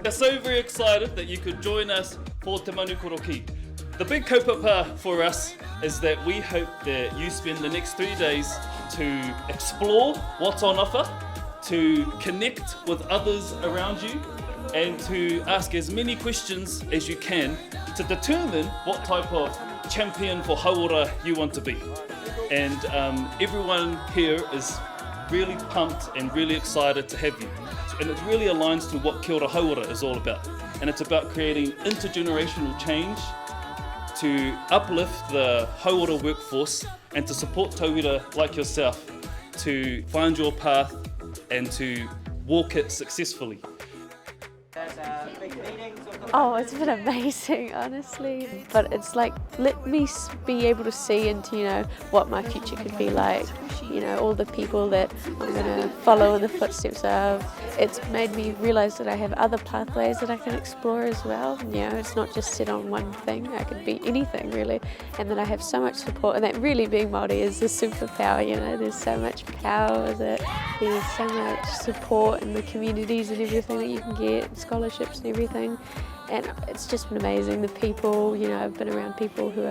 We're so very excited that you could join us for Te Manu Koroki. The big kaupapa for us is that we hope that you spend the next 3 days to explore what's on offer, to connect with others around you, and to ask as many questions as you can to determine what type of champion for Hauora you want to be. And everyone here is really pumped and really excited to have you. And it really aligns to what Ora Hauora is all about. And it's about creating intergenerational change to uplift the Hauora workforce and to support tauira like yourself to find your path and to walk it successfully. Oh, it's been amazing, honestly. But it's like, let me be able to see into, what my future could be like. All the people that I'm going to follow in the footsteps of. It's made me realise that I have other pathways that I can explore as well. It's not just set on one thing. I could be anything, really. And that I have so much support. And that really being Māori is a superpower, There's so much power with it. There's so much support in the communities and everything that you can get, scholarships and everything. And it's just been amazing. The people, I've been around people who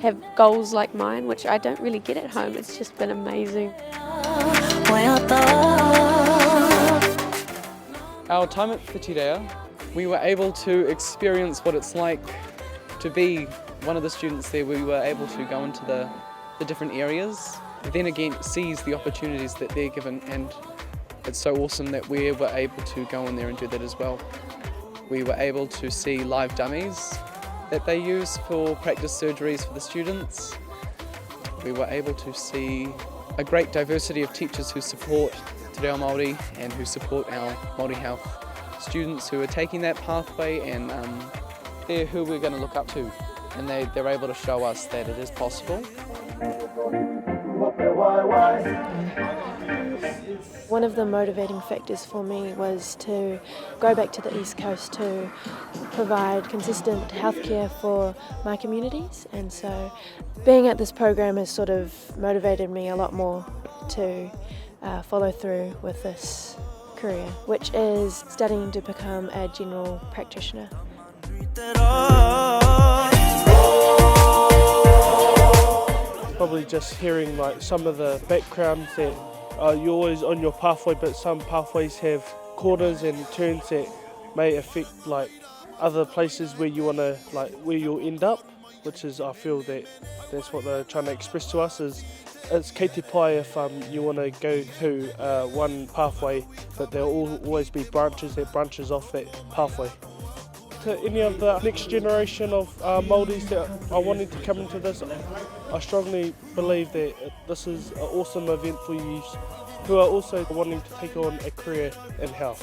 have goals like mine, which I don't really get at home. It's just been amazing. Our time at Whitirea, we were able to experience what it's like to be one of the students there. We were able to go into the different areas, then again seize the opportunities that they're given, and it's so awesome that we were able to go in there and do that as well. We were able to see live dummies that they use for practice surgeries for the students. We were able to see a great diversity of teachers who support Te Reo Māori and who support our Māori health students who are taking that pathway, and they're who we're going to look up to, and they're able to show us that it is possible. One of the motivating factors for me was to go back to the East Coast to provide consistent healthcare for my communities, and so being at this program has sort of motivated me a lot more to follow through with this career, which is studying to become a general practitioner. Probably just hearing some of the background that you're always on your pathway, but some pathways have corners and turns that may affect other places where you want to where you'll end up, which is, I feel that's what they're trying to express to us, is it's kei te pai if you want to go to one pathway, but there'll always be branches off that pathway. To any of the next generation of Māoris that are wanting to come into this, I strongly believe that this is an awesome event for you who are also wanting to take on a career in health.